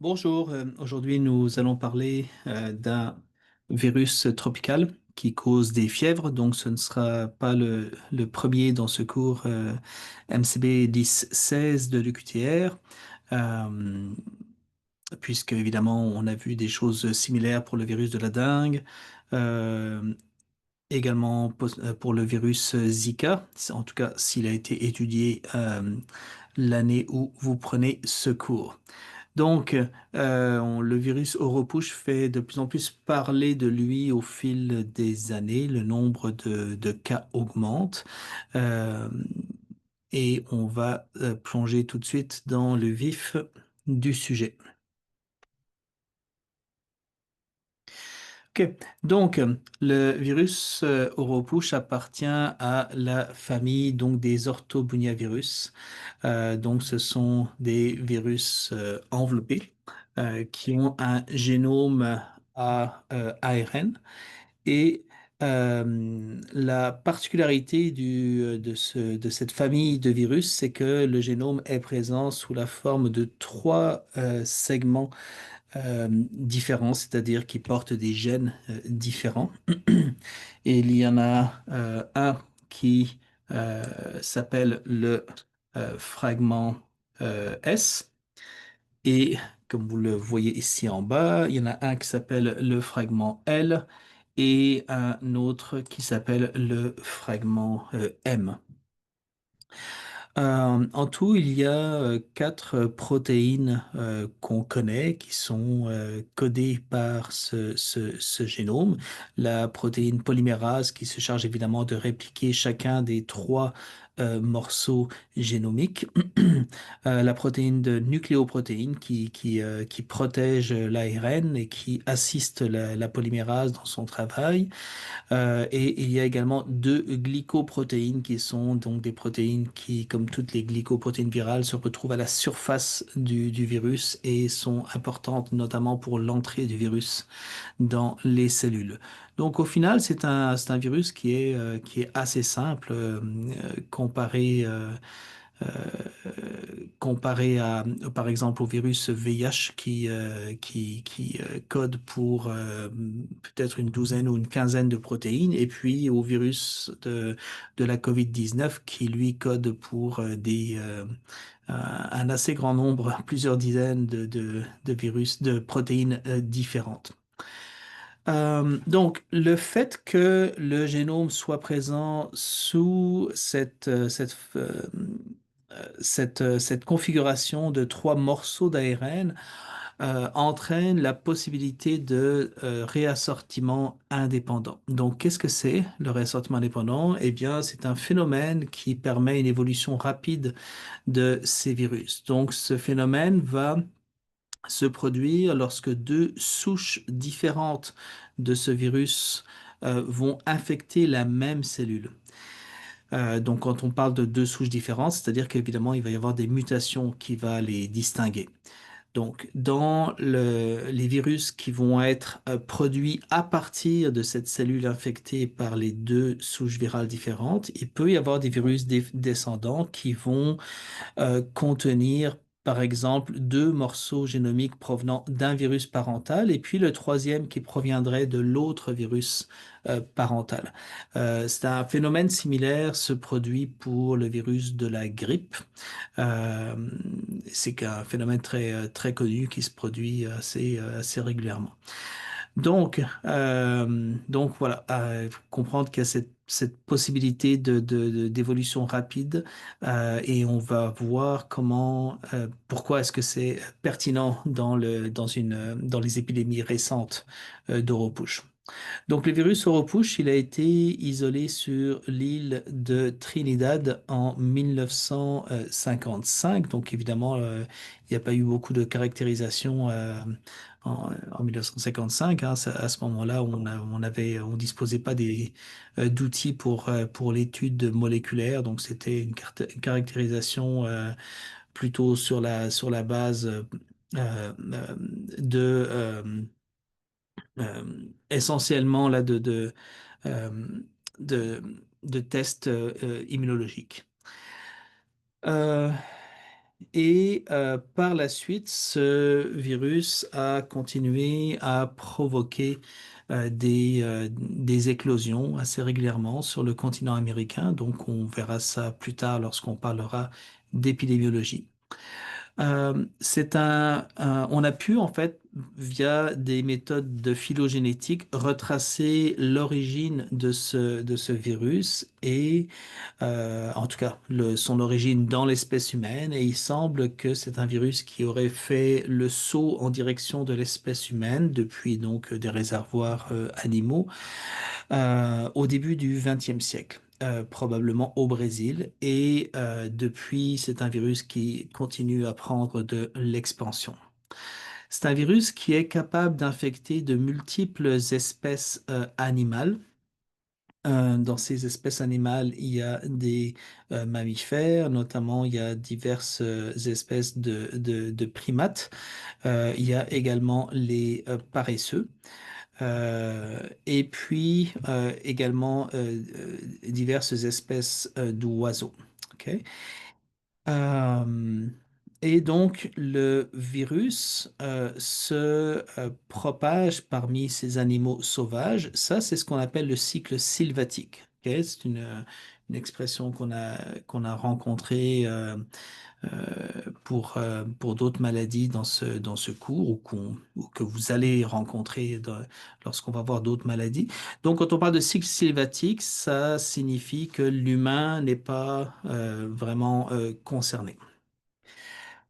Bonjour, aujourd'hui nous allons parler d'un virus tropical qui cause des fièvres, donc ce ne sera pas le premier dans ce cours MCB 10-16 de l'UQTR, euh, puisque évidemment on a vu des choses similaires pour le virus de la dengue, euh, également pour le virus Zika, en tout cas s'il a été étudié l'année où vous prenez ce cours. Donc, le virus Oropouche fait de plus en plus parler de lui au fil des années. Le nombre de cas augmente. Euh, et on va plonger tout de suite dans le vif du sujet. Ok, donc le virus Oropouche appartient à la famille donc des orthobuniavirus. Donc ce sont des virus enveloppés qui ont un génome à ARN et la particularité de cette famille de virus, c'est que le génome est présent sous la forme de trois segments différents, c'est-à-dire qui portent des gènes différents. Et il y en a un qui s'appelle le fragment S. Et comme vous le voyez ici en bas, il y en a un qui s'appelle le fragment L et un autre qui s'appelle le fragment M. En tout, il y a quatre protéines qu'on connaît qui sont codées par ce génome. La protéine polymérase qui se charge évidemment de répliquer chacun des trois morceaux génomiques. La protéine de nucléoprotéine qui protège l'ARN et qui assiste la polymérase dans son travail. Et il y a également deux glycoprotéines qui sont donc des protéines qui, comme toutes les glycoprotéines virales, se retrouvent à la surface du virus et sont importantes notamment pour l'entrée du virus dans les cellules. Donc au final, c'est un virus qui est assez simple comparé à, par exemple, au virus VIH qui code pour peut-être une douzaine ou une quinzaine de protéines, et puis au virus de la COVID-19 qui, lui, code pour un assez grand nombre, plusieurs dizaines de virus, de protéines différentes. Donc, le fait que le génome soit présent sous cette configuration de trois morceaux d'ARN entraîne la possibilité de réassortiment indépendant. Donc, qu'est-ce que c'est le réassortiment indépendant? Eh bien, c'est un phénomène qui permet une évolution rapide de ces virus. Donc, ce phénomène va se produire lorsque deux souches différentes de ce virus vont infecter la même cellule. Donc, quand on parle de deux souches différentes, c'est-à-dire qu'évidemment, il va y avoir des mutations qui vont les distinguer. Donc, dans les virus qui vont être produits à partir de cette cellule infectée par les deux souches virales différentes, il peut y avoir des virus descendants qui vont contenir, par exemple, deux morceaux génomiques provenant d'un virus parental et puis le troisième qui proviendrait de l'autre virus parental. C'est un phénomène similaire se produit pour le virus de la grippe. Euh, c'est un phénomène très connu qui se produit assez régulièrement. Donc voilà, comprendre qu'il y a cette possibilité d'évolution rapide et on va voir pourquoi est-ce que c'est pertinent dans les épidémies récentes d'Europush. Donc, le virus Oropouche, il a été isolé sur l'île de Trinidad en 1955. Donc, évidemment, il n'y a pas eu beaucoup de caractérisation en 1955. Hein. À ce moment-là, on disposait pas d'outils pour l'étude moléculaire. Donc, c'était une caractérisation plutôt sur la base de essentiellement là euh, de tests immunologiques. Euh, Et par la suite, ce virus a continué à provoquer des éclosions assez régulièrement sur le continent américain. Donc, on verra ça plus tard lorsqu'on parlera d'épidémiologie. On a pu en fait, via des méthodes de phylogénétique, retracer l'origine de ce virus et en tout cas son origine dans l'espèce humaine. Et il semble que c'est un virus qui aurait fait le saut en direction de l'espèce humaine depuis donc des réservoirs animaux au début du XXe siècle. Probablement au Brésil. Et depuis, c'est un virus qui continue à prendre de l'expansion. C'est un virus qui est capable d'infecter de multiples espèces animales. Dans ces espèces animales, il y a des mammifères, notamment il y a diverses espèces de primates. Il y a également les paresseux. Et puis également diverses espèces d'oiseaux. OK? Euh, et donc, le virus se propage parmi ces animaux sauvages. Ça, c'est ce qu'on appelle le cycle sylvatique. OK? C'est une expression qu'on a rencontrée pour d'autres maladies dans ce cours ou que vous allez rencontrer lorsqu'on va voir d'autres maladies. Donc, quand on parle de cycle sylvatique, ça signifie que l'humain n'est pas vraiment concerné.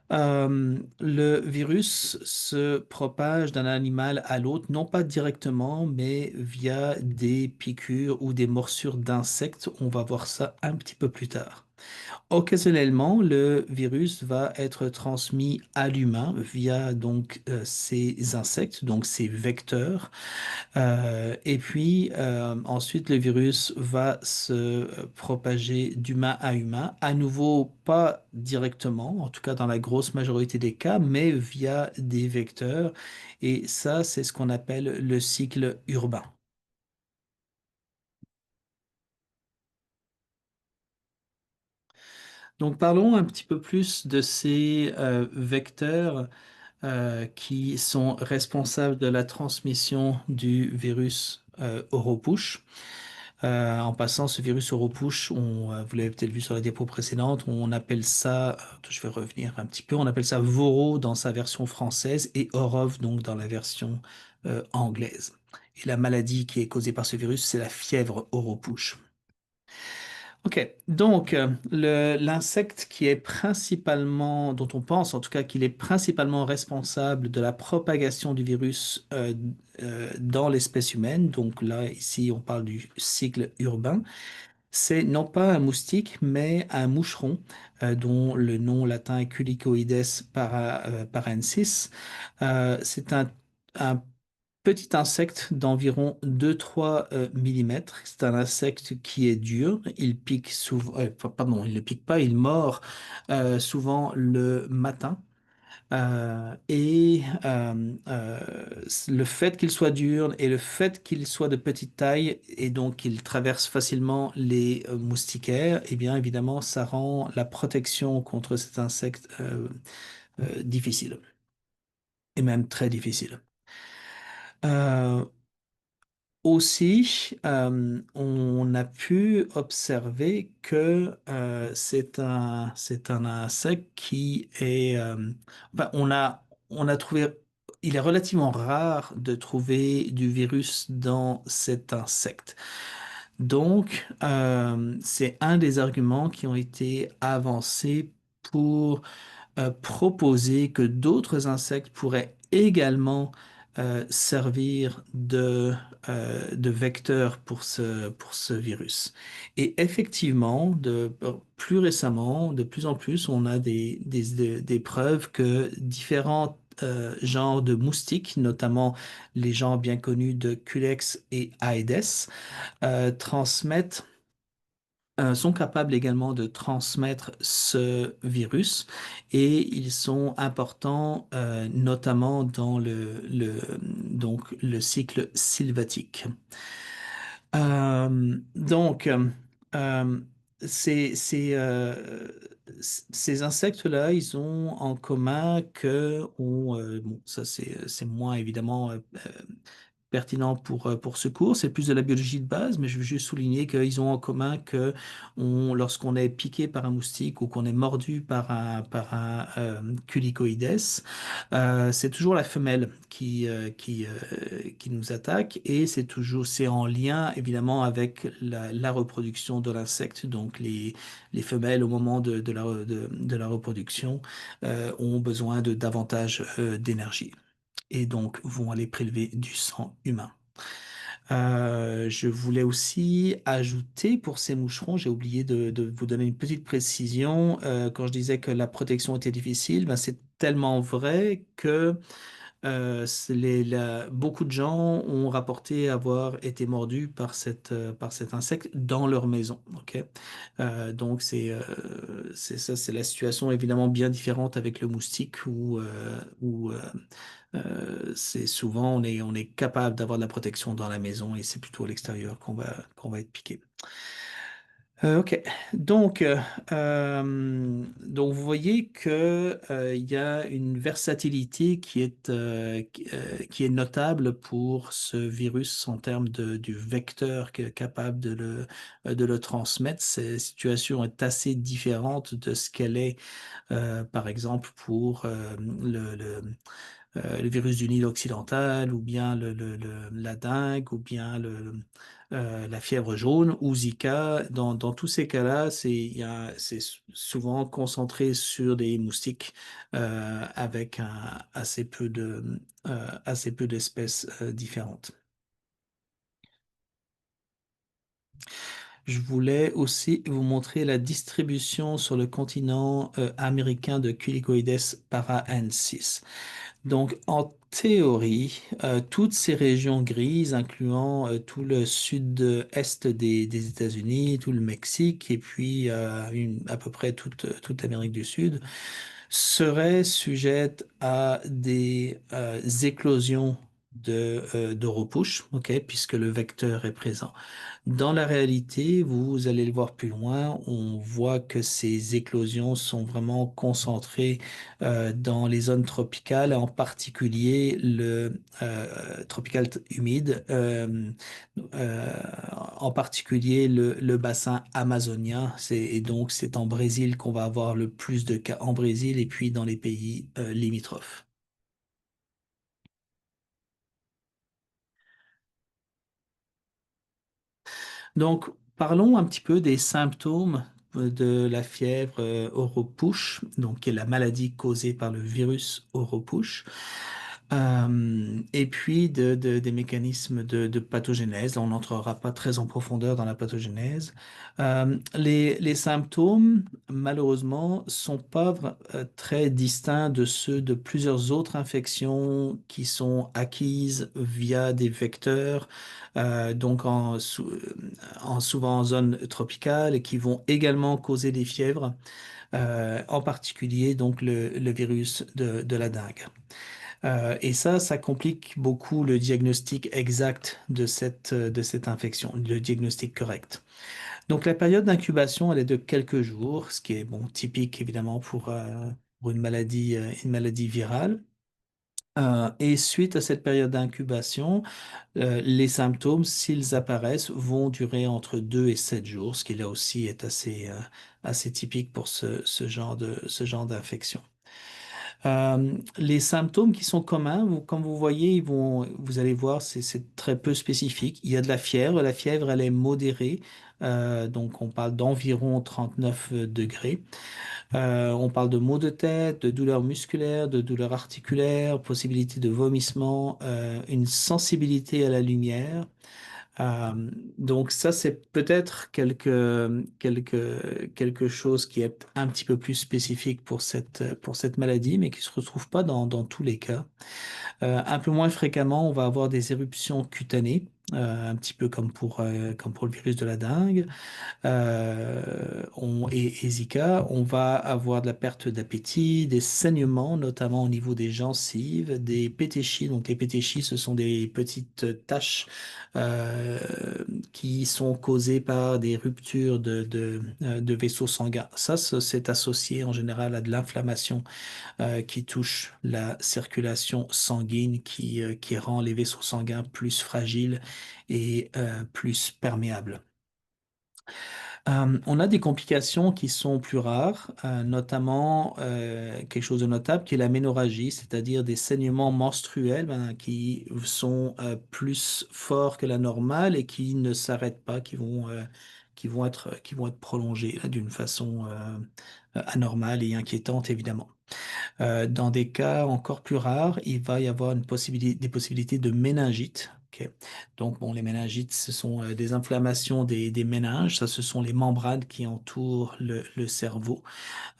Le virus se propage d'un animal à l'autre, non pas directement, mais via des piqûres ou des morsures d'insectes. On va voir ça un petit peu plus tard. Occasionnellement, le virus va être transmis à l'humain via donc ces insectes, donc ces vecteurs. Et puis ensuite, le virus va se propager d'humain à humain, à nouveau pas directement, en tout cas dans la grosse majorité des cas, mais via des vecteurs. Et ça, c'est ce qu'on appelle le cycle urbain. Donc parlons un petit peu plus de ces vecteurs qui sont responsables de la transmission du virus Oropouche. En passant, ce virus Oropouche, vous l'avez peut-être vu sur la diapo précédente, on appelle ça, je vais revenir un petit peu, on appelle ça Voro dans sa version française et Orov donc dans la version anglaise. Et la maladie qui est causée par ce virus, c'est la fièvre Oropouche. Ok, donc l'insecte qui est principalement, dont on pense en tout cas qu'il est principalement responsable de la propagation du virus dans l'espèce humaine, donc là ici on parle du cycle urbain, c'est non pas un moustique mais un moucheron dont le nom latin est Culicoides paraensis. C'est un petit insecte d'environ 2-3 millimètres. C'est un insecte qui est dur. Il pique souvent, pardon, il ne pique pas, il mord souvent le matin. Le fait qu'il soit dur et le fait qu'il soit de petite taille et donc qu'il traverse facilement les moustiquaires, eh bien évidemment, ça rend la protection contre cet insecte difficile et même très difficile. Euh, Aussi, on a pu observer que c'est un insecte qui est, enfin, on a trouvé, il est relativement rare de trouver du virus dans cet insecte. Donc, c'est un des arguments qui ont été avancés pour proposer que d'autres insectes pourraient également servir de vecteur pour ce virus. Et effectivement, plus récemment, de plus en plus, on a des preuves que différents genres de moustiques, notamment les genres bien connus de Culex et Aedes, transmettent sont capables également de transmettre ce virus et ils sont importants notamment dans donc le cycle sylvatique. Donc, euh, c'est ces insectes-là, ils ont en commun que, bon, ça c'est moins évidemment pertinent pour ce cours. C'est plus de la biologie de base, mais je veux juste souligner qu'ils ont en commun que lorsqu'on est piqué par un moustique ou qu'on est mordu par un culicoïdes, c'est toujours la femelle qui nous attaque et c'est en lien évidemment avec la reproduction de l'insecte. Donc les femelles au moment de la reproduction ont besoin de davantage d'énergie et donc vont aller prélever du sang humain. Je voulais aussi ajouter pour ces moucherons, j'ai oublié de vous donner une petite précision. Quand je disais que la protection était difficile, ben c'est tellement vrai que beaucoup de gens ont rapporté avoir été mordus par cet insecte dans leur maison. Ok. Donc c'est ça, c'est la situation évidemment bien différente avec le moustique où c'est souvent on est capable d'avoir de la protection dans la maison et c'est plutôt à l'extérieur qu'on va être piqué. Ok, donc, donc vous voyez que il y a une versatilité qui est notable pour ce virus en termes du vecteur qui est capable de le transmettre. Cette situation est assez différente de ce qu'elle est, par exemple, pour le virus du Nil occidental, ou bien la dengue, ou bien la fièvre jaune, ou Zika. Dans tous ces cas-là, c'est souvent concentré sur des moustiques avec assez peu d'espèces différentes. Je voulais aussi vous montrer la distribution sur le continent américain de Culicoides paraensis. Donc, en théorie, toutes ces régions grises, incluant tout le sud-est des États-Unis, tout le Mexique et puis à peu près toute l'Amérique du Sud, seraient sujettes à des éclosions de repouches, ok, puisque le vecteur est présent. Dans la réalité, vous allez le voir plus loin, on voit que ces éclosions sont vraiment concentrées dans les zones tropicales, en particulier le tropical humide, euh, en particulier le bassin amazonien. Et donc, c'est en Brésil qu'on va avoir le plus de cas en Brésil et puis dans les pays limitrophes. Donc, parlons un petit peu des symptômes de la fièvre Oropush, donc qui est la maladie causée par le virus Oropush. Et puis des mécanismes de pathogénèse. On n'entrera pas très en profondeur dans la pathogénèse. Les symptômes, malheureusement, sont pas très distincts de ceux de plusieurs autres infections qui sont acquises via des vecteurs, donc souvent en zone tropicale, et qui vont également causer des fièvres, en particulier donc le virus de la dengue. Et ça complique beaucoup le diagnostic exact de cette infection, le diagnostic correct. Donc la période d'incubation, elle est de quelques jours, ce qui est bon, typique évidemment pour une maladie virale. Et suite à cette période d'incubation, les symptômes, s'ils apparaissent, vont durer entre 2 et 7 jours, ce qui là aussi est assez typique pour ce genre d'infection. Les symptômes qui sont communs, comme vous voyez, vous allez voir, c'est très peu spécifique. Il y a de la fièvre. La fièvre, elle est modérée. Donc, on parle d'environ 39 degrés. On parle de maux de tête, de douleurs musculaires, de douleurs articulaires, possibilité de vomissement, une sensibilité à la lumière. Donc ça, c'est peut-être quelque chose qui est un petit peu plus spécifique pour cette maladie, mais qui se retrouve pas dans tous les cas. Un peu moins fréquemment, on va avoir des éruptions cutanées, un petit peu comme pour le virus de la dengue. Et Zika, on va avoir de la perte d'appétit, des saignements, notamment au niveau des gencives, des pétéchies. Donc les pétéchies, ce sont des petites taches euh, qui sont causées par des ruptures de vaisseaux sanguins. C'est associé en général à de l'inflammation qui touche la circulation sanguine, qui rend les vaisseaux sanguins plus fragiles et plus perméables. On a des complications qui sont plus rares, notamment quelque chose de notable qui est la ménorrhagie, c'est-à-dire des saignements menstruels qui sont plus forts que la normale et qui ne s'arrêtent pas, qui vont être prolongés là, d'une façon anormale et inquiétante, évidemment. Dans des cas encore plus rares, il va y avoir des possibilités de méningite. Ok. Donc, bon, les méningites, ce sont des inflammations des méninges. Ça, ce sont les membranes qui entourent le cerveau.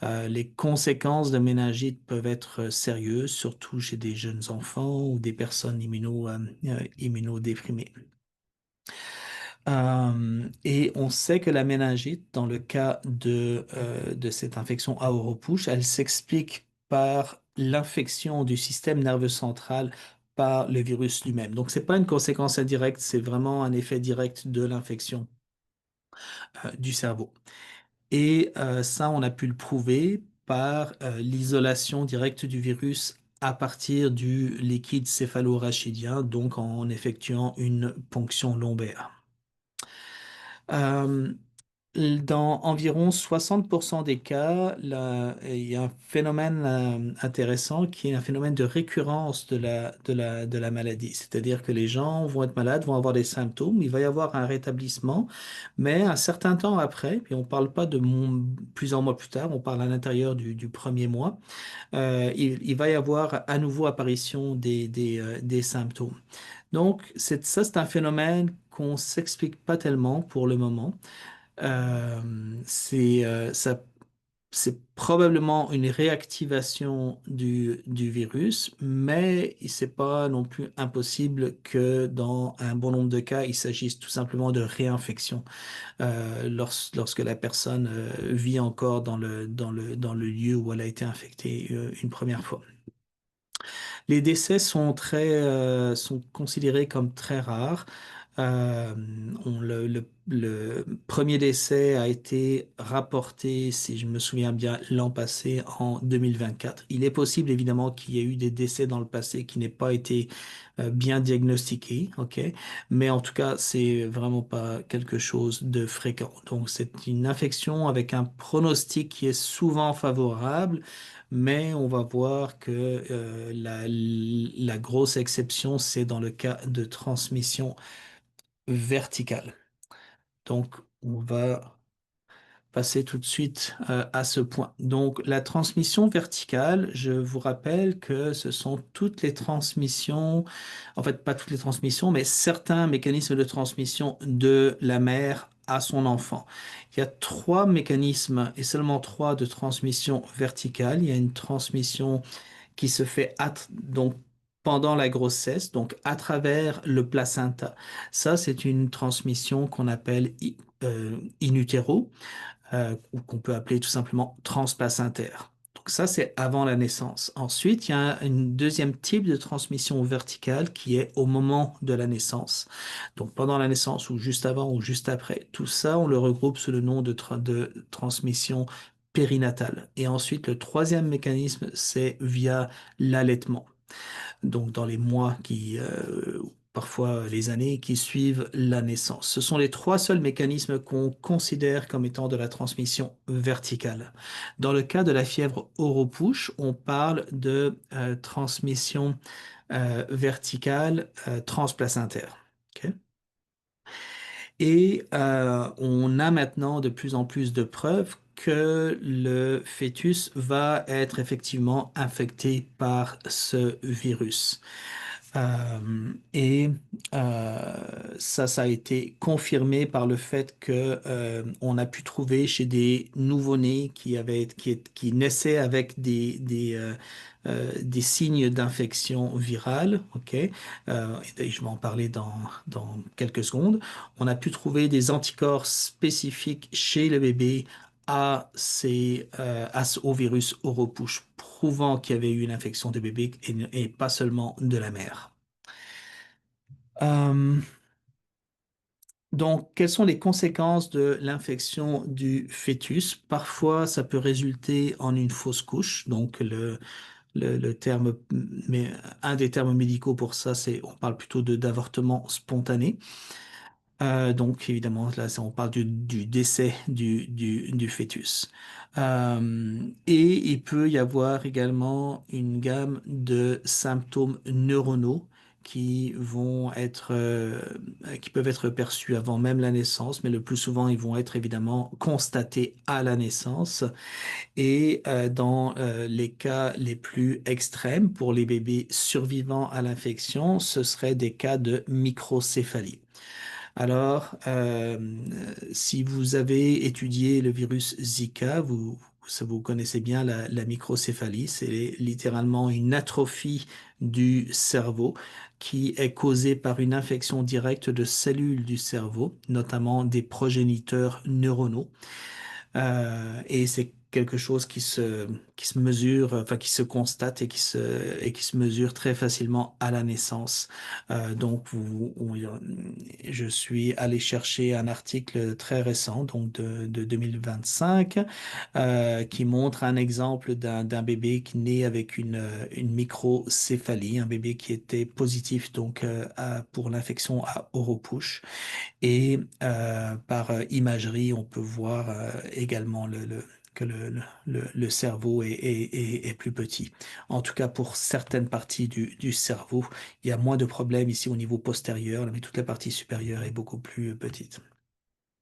Les conséquences de méningite peuvent être sérieuses, surtout chez des jeunes enfants ou des personnes immunodéprimées. Et on sait que la méningite, dans le cas de cette infection à Oropouche, elle s'explique par l'infection du système nerveux central par le virus lui-même. Donc, c'est pas une conséquence indirecte, c'est vraiment un effet direct de l'infection du cerveau. Et ça, on a pu le prouver par l'isolation directe du virus à partir du liquide céphalorachidien, donc en effectuant une ponction lombaire. Euh, Dans environ 60% des cas, il y a un phénomène intéressant qui est un phénomène de récurrence de la maladie. C'est-à-dire que les gens vont être malades, vont avoir des symptômes, il va y avoir un rétablissement, mais un certain temps après, puis on ne parle pas de plusieurs mois plus tard, on parle à l'intérieur du premier mois, il va y avoir à nouveau apparition des symptômes. Donc, ça, c'est un phénomène qu'on ne s'explique pas tellement pour le moment. C'est probablement une réactivation du virus, mais c'est pas non plus impossible que dans un bon nombre de cas, il s'agisse tout simplement de réinfection lorsque la personne vit encore dans le lieu où elle a été infectée une première fois. Les décès sont considérés comme très rares. Euh, le premier décès a été rapporté, si je me souviens bien, l'an passé, en 2024. Il est possible, évidemment, qu'il y ait eu des décès dans le passé qui n'aient pas été bien diagnostiqués, ok? Mais en tout cas, c'est vraiment pas quelque chose de fréquent. Donc, c'est une infection avec un pronostic qui est souvent favorable, mais on va voir que la grosse exception, c'est dans le cas de transmission verticale. Donc, on va passer tout de suite à ce point. Donc, la transmission verticale, je vous rappelle que ce sont toutes les transmissions, en fait, pas toutes les transmissions, mais certains mécanismes de transmission de la mère à son enfant. Il y a trois mécanismes et seulement trois de transmission verticale. Il y a une transmission qui se fait donc pendant la grossesse, donc à travers le placenta. Ça, c'est une transmission qu'on appelle in utero, ou qu'on peut appeler tout simplement transplacentaire. Donc ça, c'est avant la naissance. Ensuite, il y a un deuxième type de transmission verticale qui est au moment de la naissance. Donc pendant la naissance ou juste avant ou juste après. Tout ça, on le regroupe sous le nom de transmission périnatale. Et ensuite, le troisième mécanisme, c'est via l'allaitement, donc dans les mois ou parfois les années qui suivent la naissance. Ce sont les trois seuls mécanismes qu'on considère comme étant de la transmission verticale. Dans le cas de la fièvre oropouche, on parle de transmission verticale transplacentaire. Ok. Et on a maintenant de plus en plus de preuves que le fœtus va être effectivement infecté par ce virus. Et ça a été confirmé par le fait que on a pu trouver chez des nouveau-nés qui naissaient avec des signes d'infection virale. Ok. Et je vais en parler dans quelques secondes. On a pu trouver des anticorps spécifiques chez le bébé au virus Oropouche, prouvant qu'il y avait eu une infection de bébé et pas seulement de la mère. Euh, donc, quelles sont les conséquences de l'infection du fœtus? Parfois, ça peut résulter en une fausse couche. Donc, le terme, mais un des termes médicaux pour ça, on parle plutôt d'avortement spontané. Donc, évidemment, là, on parle du décès du fœtus. Et il peut y avoir également une gamme de symptômes neuronaux qui peuvent être perçus avant même la naissance, mais le plus souvent, ils vont être évidemment constatés à la naissance. Et dans les cas les plus extrêmes, pour les bébés survivants à l'infection, ce serait des cas de microcéphalie. Alors, si vous avez étudié le virus Zika, vous connaissez bien la microcéphalie. C'est littéralement une atrophie du cerveau qui est causée par une infection directe de cellules du cerveau, notamment des progéniteurs neuronaux. Et c'est quelque chose qui se mesure, enfin qui se constate et qui se mesure très facilement à la naissance. Donc, je suis allé chercher un article très récent, donc de 2025, qui montre un exemple d'un bébé qui naît avec une microcéphalie, un bébé qui était positif donc pour l'infection à Oropouche. Et par imagerie, on peut voir également que le cerveau est plus petit. En tout cas, pour certaines parties du cerveau, il y a moins de problèmes ici au niveau postérieur, mais toute la partie supérieure est beaucoup plus petite.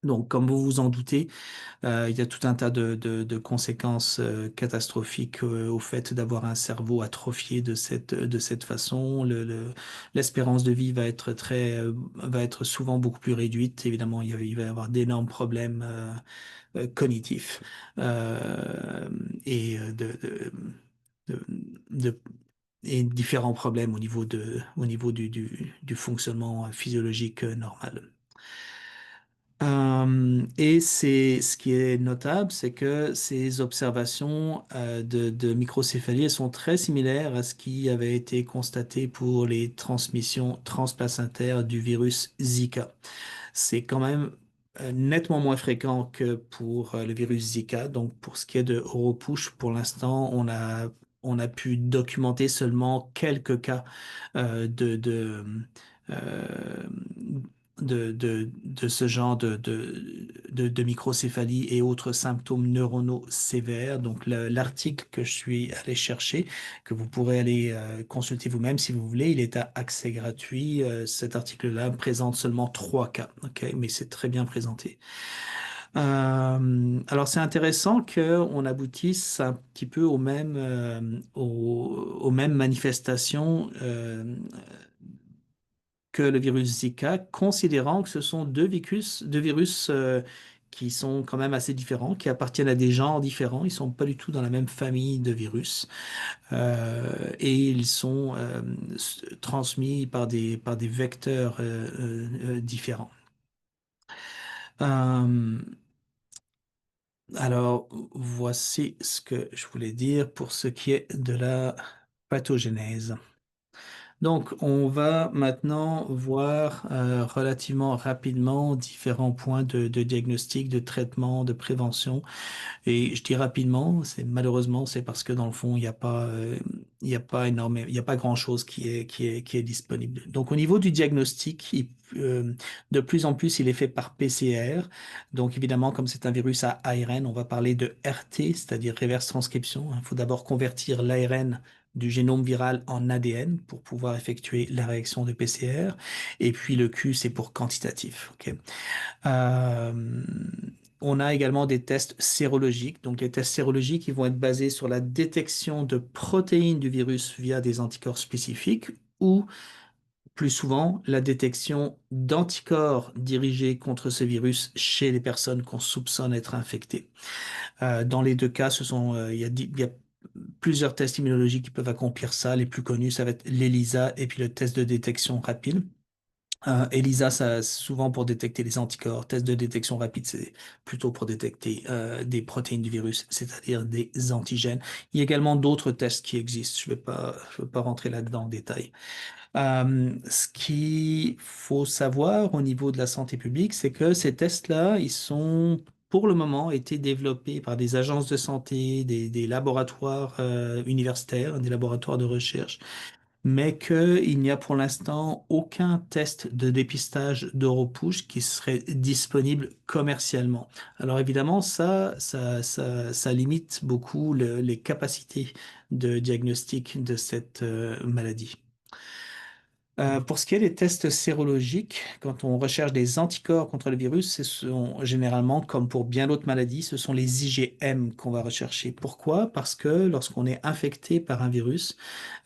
Donc, comme vous vous en doutez, il y a tout un tas de conséquences catastrophiques au fait d'avoir un cerveau atrophié de cette façon. L'espérance de vie va être souvent beaucoup plus réduite. Évidemment, il va y avoir d'énormes problèmes cognitifs et de, de- et différents problèmes au niveau du fonctionnement physiologique normal. Et ce qui est notable, c'est que ces observations de microcéphalie elles sont très similaires à ce qui avait été constaté pour les transmissions transplacentaires du virus Zika. C'est quand même nettement moins fréquent que pour le virus Zika. Donc, pour ce qui est de Oropouche, pour l'instant, on a pu documenter seulement quelques cas euh, de ce genre de microcéphalie et autres symptômes neuronaux sévères. Donc, l'article que je suis allé chercher, que vous pourrez aller consulter vous-même si vous voulez, il est à accès gratuit. Cet article-là présente seulement trois cas, ok, mais c'est très bien présenté. Alors c'est intéressant qu'on aboutisse un petit peu aux mêmes manifestations que le virus Zika, considérant que ce sont deux virus qui sont quand même assez différents, qui appartiennent à des genres différents. Ils sont pas du tout dans la même famille de virus et ils sont transmis par des vecteurs différents. Euh, alors, voici ce que je voulais dire pour ce qui est de la pathogénèse. Donc, on va maintenant voir relativement rapidement différents points de diagnostic, de traitement, de prévention. Et je dis rapidement, c'est parce que dans le fond, il y a pas énormément, il y a pas grand-chose qui est disponible. Donc, au niveau du diagnostic, de plus en plus, il est fait par PCR. Donc, évidemment, comme c'est un virus à ARN, on va parler de RT, c'est-à-dire reverse transcription. Il faut d'abord convertir l'ARN du génome viral en ADN pour pouvoir effectuer la réaction de PCR. Et puis le Q, c'est pour quantitatif. Ok. Euh, on a également des tests sérologiques. Donc, les tests sérologiques, ils vont être basés sur la détection de protéines du virus via des anticorps spécifiques ou plus souvent la détection d'anticorps dirigés contre ce virus chez les personnes qu'on soupçonne être infectées. Dans les deux cas, il y a plusieurs tests immunologiques qui peuvent accomplir ça. Les plus connus, ça va être l'ELISA et puis le test de détection rapide. ELISA, ça, souvent pour détecter les anticorps. Test de détection rapide, c'est plutôt pour détecter des protéines du virus, c'est-à-dire des antigènes. Il y a également d'autres tests qui existent. Je vais pas rentrer là-dedans en détail. Ce qu'il faut savoir au niveau de la santé publique, c'est que ces tests-là, ils sont pour le moment été développés par des agences de santé, des laboratoires universitaires, des laboratoires de recherche, mais qu'il n'y a pour l'instant aucun test de dépistage d'Europush qui serait disponible commercialement. Alors évidemment, ça limite beaucoup les capacités de diagnostic de cette maladie. Pour ce qui est des tests sérologiques, quand on recherche des anticorps contre le virus, ce sont généralement, comme pour bien d'autres maladies, ce sont les IgM qu'on va rechercher. Pourquoi? Parce que lorsqu'on est infecté par un virus,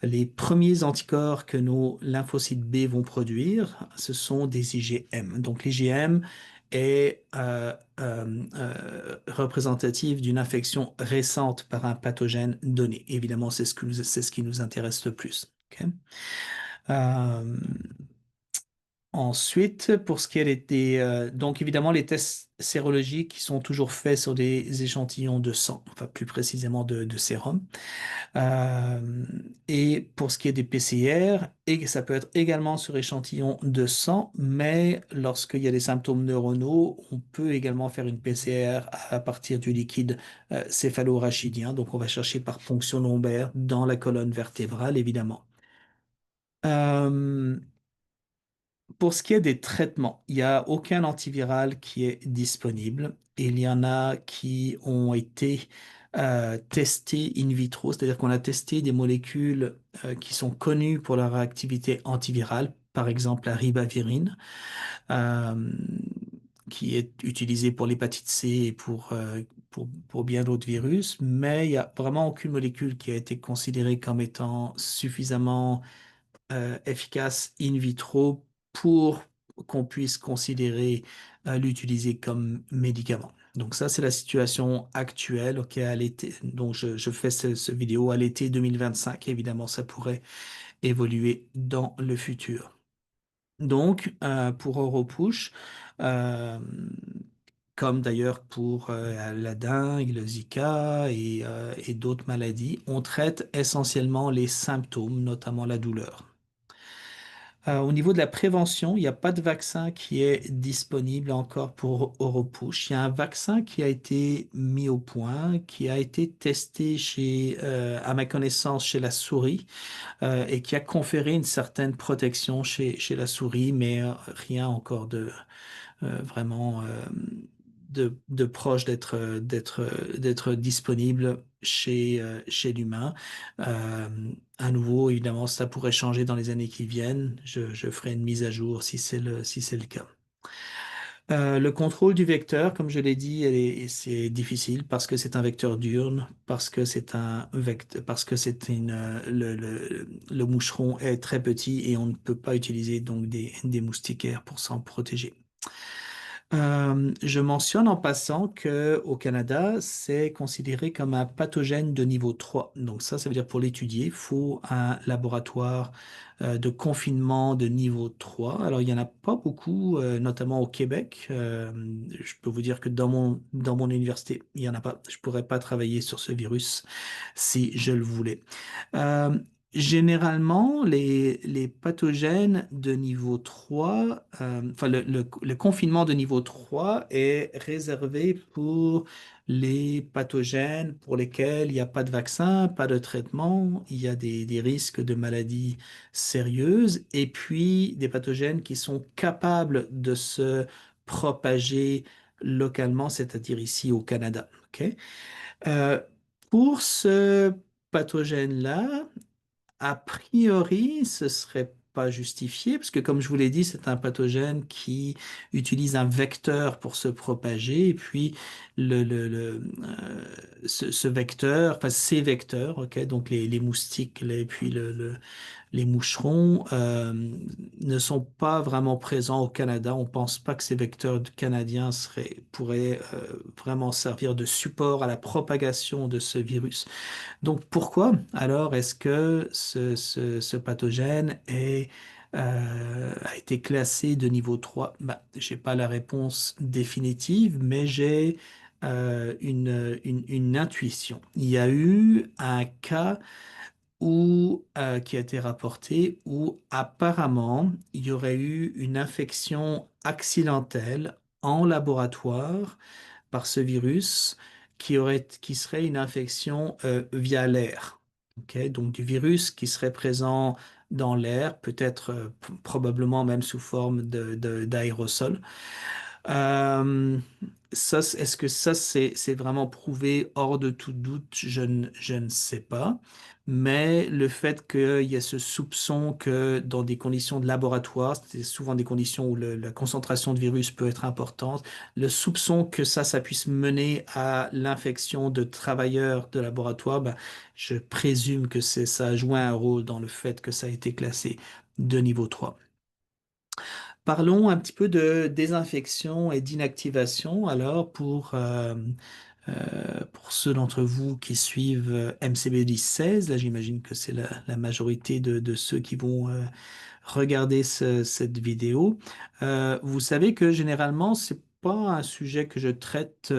les premiers anticorps que nos lymphocytes B vont produire, ce sont des IgM. Donc l'IgM est représentatif d'une infection récente par un pathogène donné. Évidemment, c'est ce qui nous intéresse le plus. Ok. Euh, Ensuite, pour ce qui est donc évidemment les tests sérologiques qui sont toujours faits sur des échantillons de sang, enfin plus précisément de sérum. Euh, et pour ce qui est des PCR, et ça peut être également sur échantillon de sang, mais lorsqu'il y a des symptômes neuronaux, on peut également faire une PCR à partir du liquide céphalo-rachidien. Donc on va chercher par ponction lombaire dans la colonne vertébrale, évidemment. Euh, Pour ce qui est des traitements, il n'y a aucun antiviral qui est disponible. Il y en a qui ont été testés in vitro, c'est-à-dire qu'on a testé des molécules qui sont connues pour leur activité antivirale, par exemple la ribavirine, euh, qui est utilisée pour l'hépatite C et pour bien d'autres virus, mais il n'y a vraiment aucune molécule qui a été considérée comme étant suffisamment efficace in vitro pour qu'on puisse considérer l'utiliser comme médicament. Donc ça, c'est la situation actuelle, ok, à l'été. Donc je fais ce vidéo à l'été 2025. Évidemment, ça pourrait évoluer dans le futur. Donc, pour Europush, euh, comme d'ailleurs pour la dengue, le Zika et d'autres maladies, on traite essentiellement les symptômes, notamment la douleur. Au niveau de la prévention, il n'y a pas de vaccin qui est disponible encore pour Europush. Il y a un vaccin qui a été mis au point, qui a été testé à ma connaissance, chez la souris, et qui a conféré une certaine protection chez la souris, mais rien encore vraiment de proche d'être disponible chez l'humain. Euh, à nouveau, évidemment, ça pourrait changer dans les années qui viennent. Je ferai une mise à jour si c'est le cas. Le contrôle du vecteur, comme je l'ai dit, c'est difficile parce que c'est un vecteur diurne, parce que c'est un vecteur, parce que c'est le moucheron est très petit et on ne peut pas utiliser donc des moustiquaires pour s'en protéger. Je mentionne en passant que au Canada, c'est considéré comme un pathogène de niveau 3. Donc ça veut dire pour l'étudier, il faut un laboratoire de confinement de niveau 3. Alors il y en a pas beaucoup, notamment au Québec. Je peux vous dire que dans mon université, il y en a pas. Je pourrais pas travailler sur ce virus si je le voulais. Euh, Généralement, les pathogènes de niveau 3, enfin le confinement de niveau 3 est réservé pour les pathogènes pour lesquels il n'y a pas de vaccin, pas de traitement, il y a des risques de maladies sérieuses, et puis des pathogènes qui sont capables de se propager localement, c'est-à-dire ici au Canada. OK? Euh, pour ce pathogène-là, a priori, ce serait pas justifié, parce que comme je vous l'ai dit, c'est un pathogène qui utilise un vecteur pour se propager, et puis le, le, le, ce vecteur, enfin ces vecteurs, ok, donc les moustiques, puis les moucherons ne sont pas vraiment présents au Canada. On ne pense pas que ces vecteurs canadiens pourraient vraiment servir de support à la propagation de ce virus. Donc pourquoi alors est-ce que ce pathogène a été classé de niveau 3? Bah, je n'ai pas la réponse définitive, mais j'ai une intuition. Il y a eu un cas qui a été rapporté où apparemment il y aurait eu une infection accidentelle en laboratoire par ce virus qui serait une infection via l'air. Ok, donc du virus qui serait présent dans l'air, peut-être probablement même sous forme d'aérosol. Euh, est-ce que ça, c'est vraiment prouvé hors de tout doute? Je ne sais pas. Mais le fait qu'il y ait ce soupçon que dans des conditions de laboratoire, c'est souvent des conditions où la concentration de virus peut être importante, le soupçon que ça puisse mener à l'infection de travailleurs de laboratoire, ben, je présume que ça a joué un rôle dans le fait que ça a été classé de niveau 3. Parlons un petit peu de désinfection et d'inactivation. Alors, pour ceux d'entre vous qui suivent MCB 16, là j'imagine que c'est la majorité de ceux qui vont regarder cette vidéo. Vous savez que généralement, c'est pas un sujet que je traite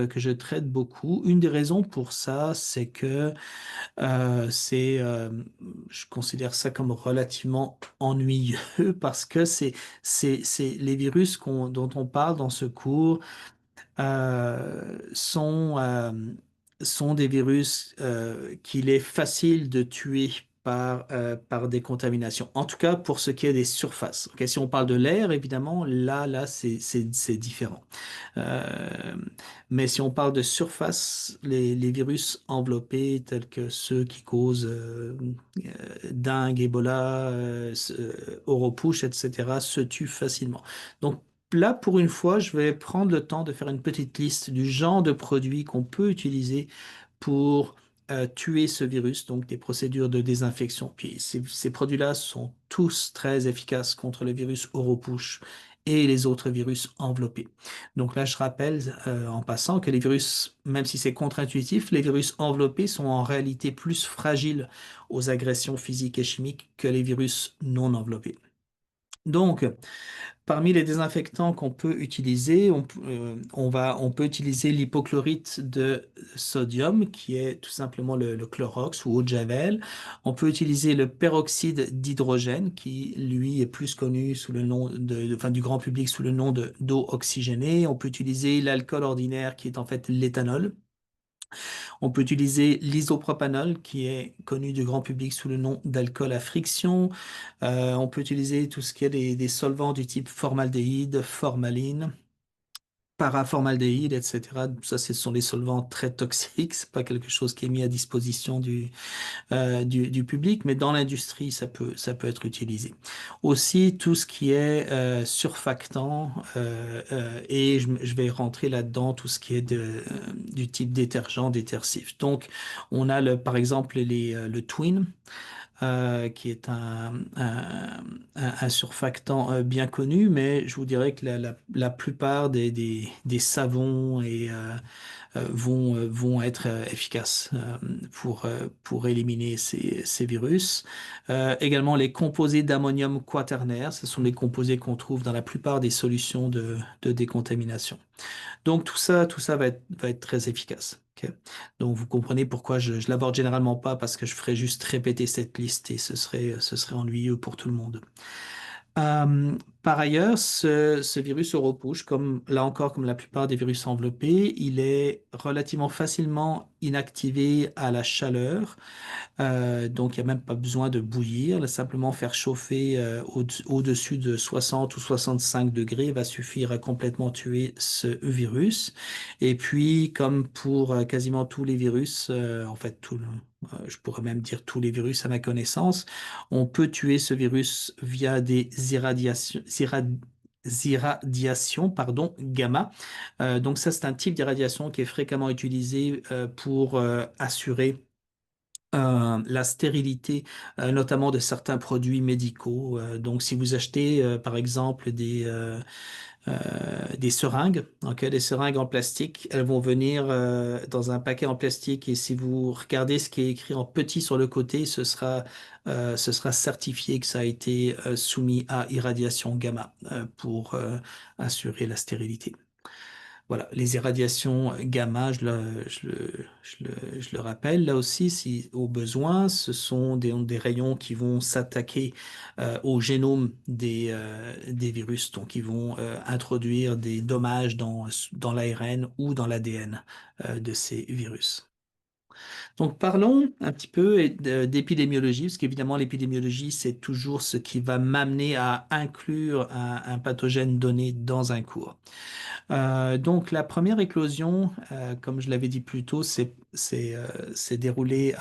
beaucoup. Une des raisons pour ça, c'est que je considère ça comme relativement ennuyeux parce que c'est les virus dont on parle dans ce cours sont des virus qu'il est facile de tuer par des contaminations. En tout cas, pour ce qui est des surfaces. Ok, si on parle de l'air, évidemment, là, c'est différent. Euh, mais si on parle de surface, les virus enveloppés tels que ceux qui causent dengue, Ebola, Oropouche, etc., se tuent facilement. Donc, là, pour une fois, je vais prendre le temps de faire une petite liste du genre de produits qu'on peut utiliser pour tuer ce virus, donc des procédures de désinfection. Puis ces produits-là sont tous très efficaces contre le virus Oropouche et les autres virus enveloppés. Donc là, je rappelle en passant que les virus, même si c'est contre-intuitif, les virus enveloppés sont en réalité plus fragiles aux agressions physiques et chimiques que les virus non enveloppés. Donc, parmi les désinfectants qu'on peut utiliser, on peut utiliser l'hypochlorite de sodium, qui est tout simplement le Clorox ou eau de Javel. On peut utiliser le peroxyde d'hydrogène, qui lui est plus connu sous le nom enfin, du grand public sous le nom d'eau oxygénée. On peut utiliser l'alcool ordinaire, qui est en fait l'éthanol. On peut utiliser l'isopropanol, qui est connu du grand public sous le nom d'alcool à friction. On peut utiliser tout ce qui est des solvants du type formaldéhyde, formaline, parafordaldéhyde, etc. Ça, ce sont des solvants très toxiques. C'est pas quelque chose qui est mis à disposition du public, mais dans l'industrie, ça peut être utilisé. Aussi, tout ce qui est surfactant, et je vais rentrer là-dedans, tout ce qui est du type détergent, détersif. Donc, on a par exemple le Twin, qui est un surfactant bien connu, mais je vous dirais que la plupart des savons vont être efficaces pour éliminer ces virus. Également, les composés d'ammonium quaternaire, ce sont les composés qu'on trouve dans la plupart des solutions de décontamination. Donc tout ça va être très efficace. Ok. Donc vous comprenez pourquoi je l'aborde généralement pas parce que je ferais juste répéter cette liste et ce serait ennuyeux pour tout le monde. Par ailleurs, ce virus Europouche, comme là encore, comme la plupart des virus enveloppés, il est relativement facilement inactivé à la chaleur. Donc, il n'y a même pas besoin de bouillir. Là, simplement faire chauffer au-dessus de 60 ou 65 degrés va suffire à complètement tuer ce virus. Et puis, comme pour quasiment tous les virus, en fait, je pourrais même dire tous les virus à ma connaissance, on peut tuer ce virus via des irradiations, pardon, gamma. Donc ça, c'est un type d'irradiation qui est fréquemment utilisé pour assurer la stérilité, notamment de certains produits médicaux. Donc, si vous achetez, par exemple, des seringues, ok, des seringues en plastique, elles vont venir dans un paquet en plastique et si vous regardez ce qui est écrit en petit sur le côté, ce sera certifié que ça a été soumis à irradiation gamma pour assurer la stérilité. Voilà, les irradiations gamma, je le rappelle, là aussi, si au besoin, ce sont des rayons qui vont s'attaquer au génome des virus, donc ils vont introduire des dommages dans l'ARN ou dans l'ADN de ces virus. Donc parlons un petit peu d'épidémiologie, parce qu'évidemment l'épidémiologie, c'est toujours ce qui va m'amener à inclure un pathogène donné dans un cours. Donc la première éclosion, comme je l'avais dit plus tôt, s'est déroulée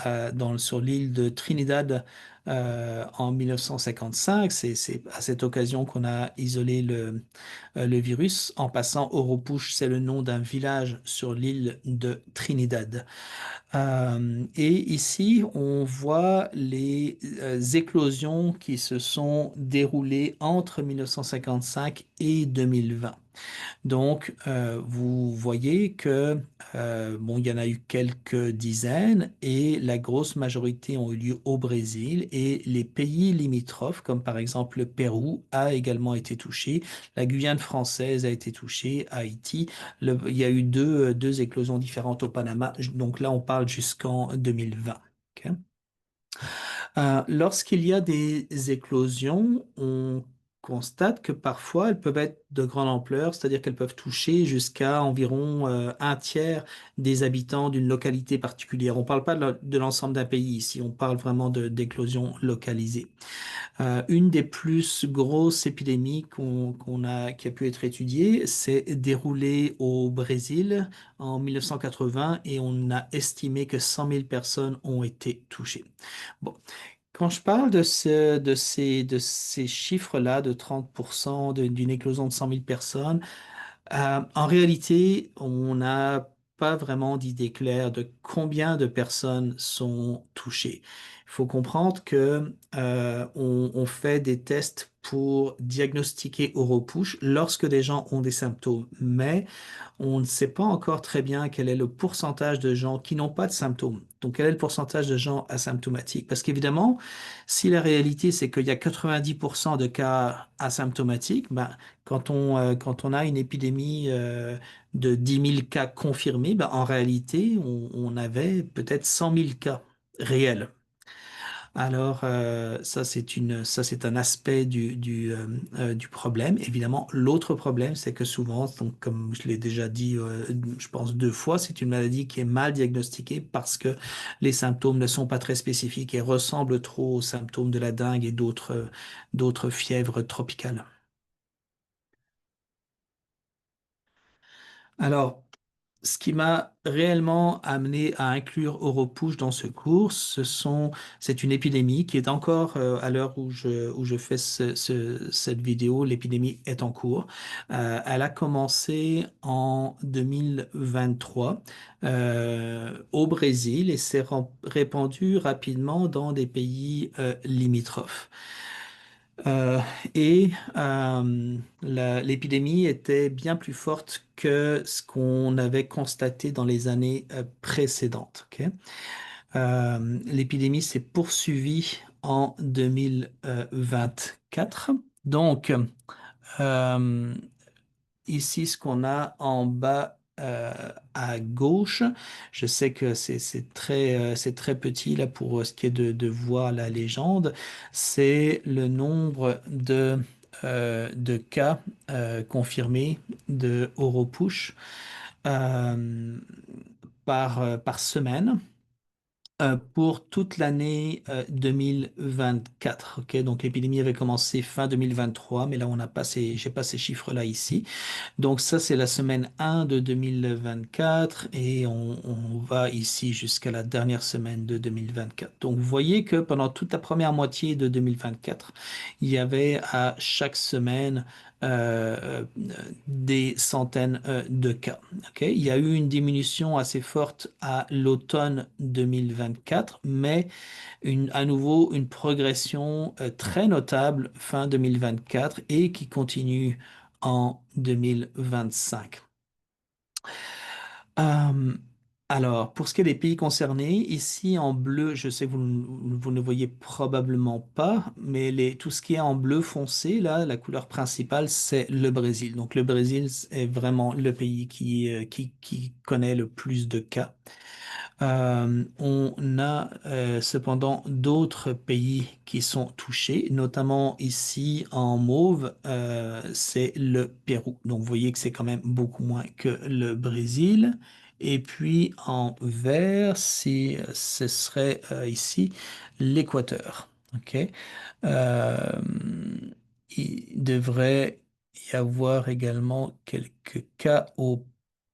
sur l'île de Trinidad en 1955. C'est à cette occasion qu'on a isolé le virus. En passant, Oropush, c'est le nom d'un village sur l'île de Trinidad. Et ici, on voit les éclosions qui se sont déroulées entre 1955 et 2020. Donc, vous voyez que bon, il y en a eu quelques dizaines et la grosse majorité ont eu lieu au Brésil et les pays limitrophes, comme par exemple le Pérou, a également été touché. La Guyane française a été touchée, Haïti. Il y a eu deux éclosions différentes au Panama. Donc là, on parle jusqu'en 2020. OK. Lorsqu'il y a des éclosions, on constate que parfois elles peuvent être de grande ampleur, c'est-à-dire qu'elles peuvent toucher jusqu'à environ un tiers des habitants d'une localité particulière. On ne parle pas de l'ensemble d'un pays ici, on parle vraiment d'éclosions localisées. Une des plus grosses épidémies qui a pu être étudiée s'est déroulée au Brésil en 1980 et on a estimé que 100 000 personnes ont été touchées. Bon, quand je parle de ces chiffres-là, de 30% d'une éclosion de 100 000 personnes, en réalité, on n'a pas vraiment d'idée claire de combien de personnes sont touchées. Il faut comprendre que on fait des tests pour diagnostiquer Oropush lorsque des gens ont des symptômes, mais on ne sait pas encore très bien quel est le pourcentage de gens qui n'ont pas de symptômes. Donc, quel est le pourcentage de gens asymptomatiques? Parce qu'évidemment, si la réalité c'est qu'il y a 90% de cas asymptomatiques, ben, quand on a une épidémie de 10 000 cas confirmés, ben, en réalité, on avait peut-être 100 000 cas réels. Alors, ça, c'est un aspect du problème. Évidemment, l'autre problème, c'est que souvent, donc, comme je l'ai déjà dit, je pense deux fois, c'est une maladie qui est mal diagnostiquée parce que les symptômes ne sont pas très spécifiques et ressemblent trop aux symptômes de la dengue et d'autres fièvres tropicales. Alors, ce qui m'a réellement amené à inclure Oropush dans ce cours, c'est une épidémie qui est encore, à l'heure où je fais cette vidéo, l'épidémie est en cours. Elle a commencé en 2023 au Brésil et s'est répandue rapidement dans des pays limitrophes. Euh, et l'épidémie était bien plus forte que ce qu'on avait constaté dans les années précédentes. Ok. L'épidémie s'est poursuivie en 2024. Donc, euh, ici, ce qu'on a en bas à gauche, je sais que c'est très petit là pour ce qui est de voir la légende, c'est le nombre de cas confirmés de Oropush euh, par semaine pour toute l'année 2024. Ok, donc l'épidémie avait commencé fin 2023, mais là on n'a pas j'ai pas ces chiffres-là ici. Donc ça, c'est la semaine 1 de 2024 et on va ici jusqu'à la dernière semaine de 2024. Donc vous voyez que pendant toute la première moitié de 2024, il y avait à chaque semaine euh, des centaines de cas. Ok. Il y a eu une diminution assez forte à l'automne 2024, mais à nouveau une progression très notable fin 2024 et qui continue en 2025. Euh, alors, pour ce qui est des pays concernés, ici en bleu, je sais que vous ne voyez probablement pas, mais tout ce qui est en bleu foncé, là, la couleur principale, c'est le Brésil. Donc le Brésil est vraiment le pays qui connaît le plus de cas. On a cependant d'autres pays qui sont touchés, notamment ici en mauve, c'est le Pérou. Donc vous voyez que c'est quand même beaucoup moins que le Brésil. Et puis en vert, si ce serait ici l'Équateur. OK? Euh, il devrait y avoir également quelques cas au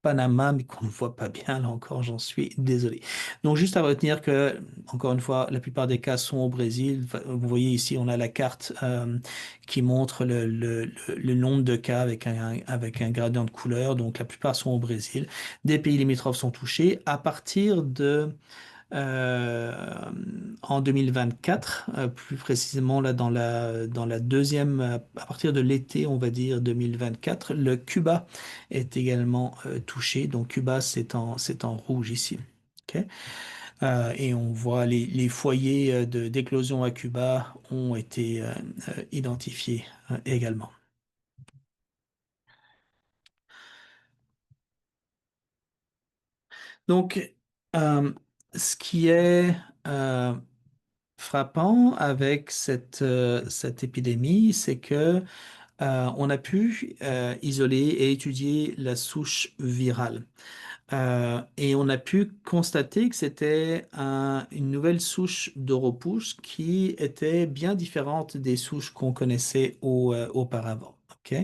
Panama, mais qu'on ne voit pas bien. Là encore, j'en suis désolé. Donc, juste à retenir que, encore une fois, la plupart des cas sont au Brésil. Enfin, vous voyez ici, on a la carte qui montre le nombre de cas avec un gradient de couleur. Donc, la plupart sont au Brésil. Des pays limitrophes sont touchés. À partir de euh, en 2024, plus précisément là dans la deuxième, à partir de l'été, on va dire 2024, le Cuba est également touché. Donc Cuba, c'est en rouge ici. OK? Et on voit les foyers d'éclosion à Cuba ont été identifiés également. Donc, euh, ce qui est frappant avec cette épidémie, c'est que on a pu isoler et étudier la souche virale. Et on a pu constater que c'était une nouvelle souche d'Europuche qui était bien différente des souches qu'on connaissait auparavant. OK?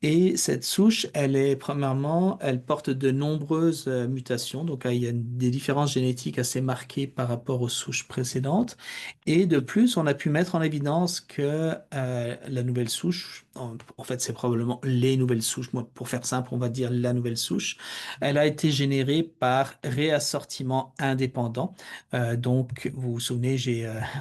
Et cette souche, elle est premièrement, elle porte de nombreuses mutations. Donc, il y a des différences génétiques assez marquées par rapport aux souches précédentes. Et de plus, on a pu mettre en évidence que la nouvelle souche, en fait, c'est probablement les nouvelles souches. Moi, pour faire simple, on va dire la nouvelle souche. Elle a été générée par réassortiment indépendant. Donc, vous vous souvenez,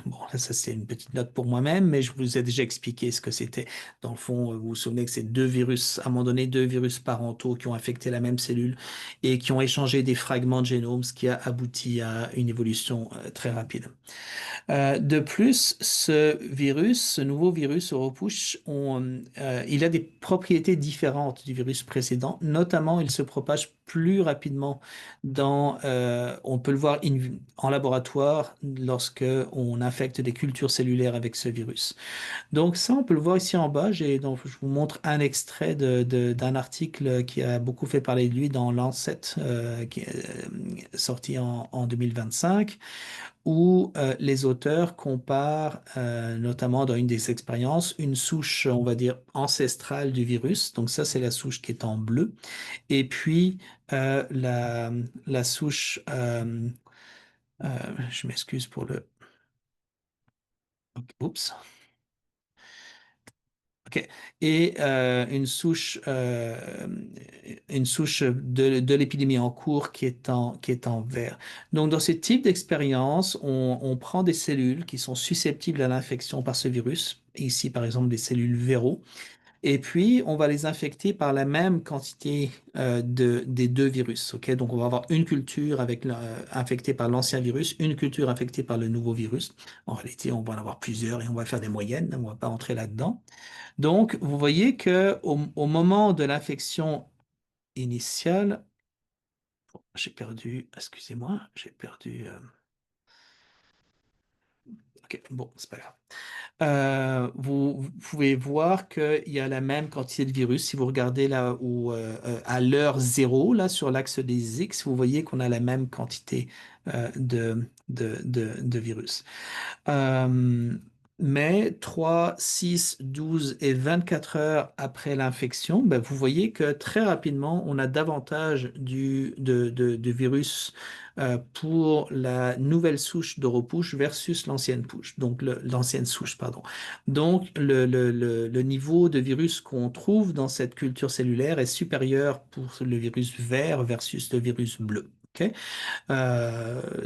bon, là, ça c'est une petite note pour moi-même, mais je vous ai déjà expliqué ce que c'était. Dans le fond, vous vous souvenez que c'est deux virus, à un moment donné, deux virus parentaux qui ont affecté la même cellule et qui ont échangé des fragments de génome, ce qui a abouti à une évolution très rapide. De plus, ce nouveau virus Europush, il a des propriétés différentes du virus précédent. Notamment, il se propage plus rapidement on peut le voir en laboratoire lorsque on infecte des cultures cellulaires avec ce virus. Donc ça, on peut le voir ici en bas. Donc, je vous montre un extrait d'un article qui a beaucoup fait parler de lui dans Lancet, qui est sorti en 2025 où les auteurs comparent, notamment dans une des expériences, une souche, on va dire, ancestrale du virus. Donc ça, c'est la souche qui est en bleu. Et puis, la souche, je m'excuse pour Oups. OK. Et une souche de l'épidémie en cours qui est en vert. Donc, dans ce type d'expérience, on prend des cellules qui sont susceptibles à l'infection par ce virus, ici par exemple des cellules Véro, et puis on va les infecter par la même quantité des deux virus. OK? Donc, on va avoir une culture infectée par l'ancien virus, une culture infectée par le nouveau virus. En réalité, on va en avoir plusieurs et on va faire des moyennes. On ne va pas entrer là-dedans. Donc, vous voyez que au moment de l'infection initiale, excusez-moi, j'ai perdu. Ok, bon, c'est pas grave. Vous pouvez voir qu'il y a la même quantité de virus. Si vous regardez là où, à l'heure zéro, là sur l'axe des X, vous voyez qu'on a la même quantité de virus. Euh, Mais 3, 6, 12 et 24 heures après l'infection, ben, vous voyez que très rapidement, on a davantage de virus pour la nouvelle souche d'Europouche versus l'ancienne pouche, donc l'ancienne souche, pardon. Donc, le niveau de virus qu'on trouve dans cette culture cellulaire est supérieur pour le virus vert versus le virus bleu. OK.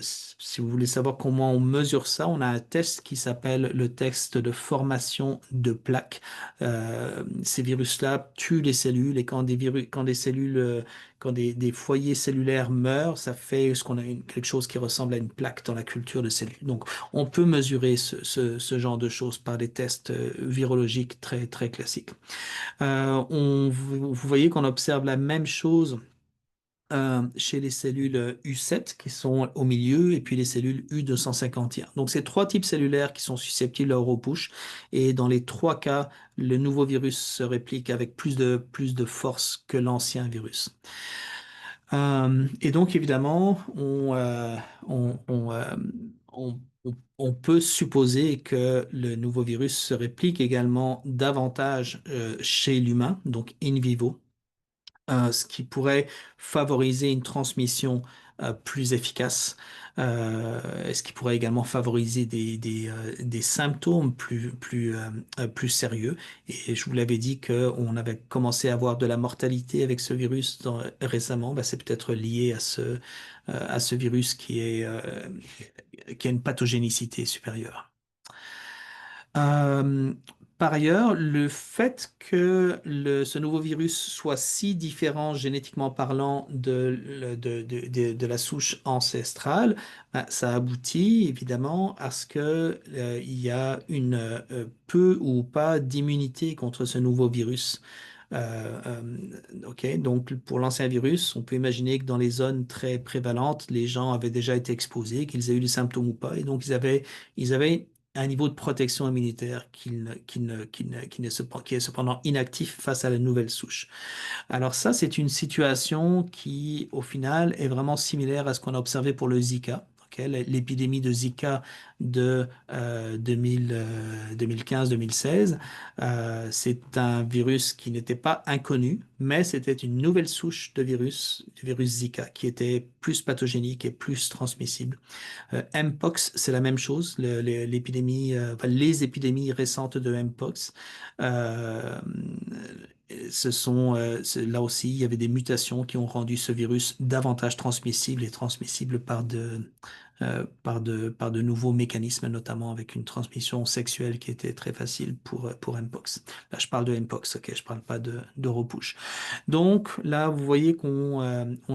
Si vous voulez savoir comment on mesure ça, on a un test qui s'appelle le test de formation de plaques. Ces virus-là tuent les cellules et quand des cellules, quand des foyers cellulaires meurent, ça fait ce qu'on a quelque chose qui ressemble à une plaque dans la culture de cellules. Donc, on peut mesurer ce genre de choses par des tests virologiques très très classiques. Vous voyez qu'on observe la même chose chez les cellules U7 qui sont au milieu et puis les cellules U251. Donc, c'est trois types cellulaires qui sont susceptibles à Europush et dans les trois cas, le nouveau virus se réplique avec plus de force que l'ancien virus. Et donc, évidemment, on peut supposer que le nouveau virus se réplique également davantage chez l'humain, donc in vivo, ce qui pourrait favoriser une transmission plus efficace, ce qui pourrait également favoriser des symptômes plus sérieux. Et je vous l'avais dit qu'on avait commencé à avoir de la mortalité avec ce virus récemment. Ben, c'est peut-être lié à ce virus qui a une pathogénicité supérieure. Euh, Par ailleurs, le fait que ce nouveau virus soit si différent génétiquement parlant de la souche ancestrale, ben, ça aboutit évidemment à ce que, il y a une peu ou pas d'immunité contre ce nouveau virus. Ok, donc pour l'ancien virus, on peut imaginer que dans les zones très prévalentes, les gens avaient déjà été exposés, qu'ils aient eu des symptômes ou pas, et donc ils avaient un niveau de protection immunitaire qui est cependant inactif face à la nouvelle souche. Alors ça, c'est une situation qui, au final, est vraiment similaire à ce qu'on a observé pour le Zika. Ok, l'épidémie de Zika de 2015-2016, c'est un virus qui n'était pas inconnu, mais c'était une nouvelle souche de virus, du virus Zika, qui était plus pathogénique et plus transmissible. Mpox, c'est la même chose. L'épidémie, enfin, les épidémies récentes de Mpox, euh, là aussi, il y avait des mutations qui ont rendu ce virus davantage transmissible et transmissible par de nouveaux mécanismes, notamment avec une transmission sexuelle qui était très facile pour Mpox. Là, je parle de Mpox, ok, je parle pas d'Europush. Donc là, vous voyez on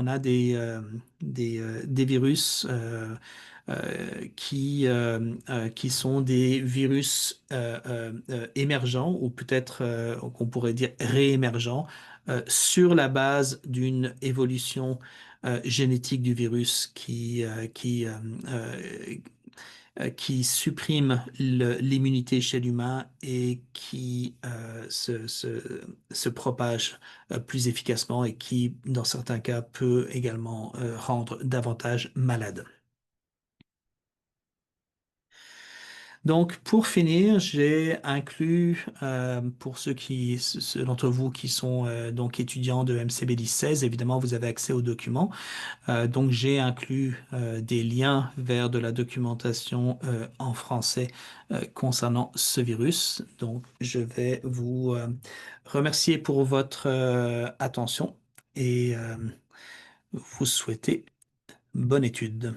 a des virus qui sont des virus émergents ou peut-être qu'on pourrait dire réémergents sur la base d'une évolution génétique du virus qui supprime l'immunité chez l'humain et qui se propage plus efficacement et qui, dans certains cas, peut également rendre davantage malade. Donc, pour finir, j'ai inclus, pour ceux d'entre vous qui sont donc étudiants de MCB 16, évidemment, vous avez accès aux documents. Donc, j'ai inclus des liens vers de la documentation en français concernant ce virus. Donc, je vais vous remercier pour votre attention et vous souhaiter bonne étude.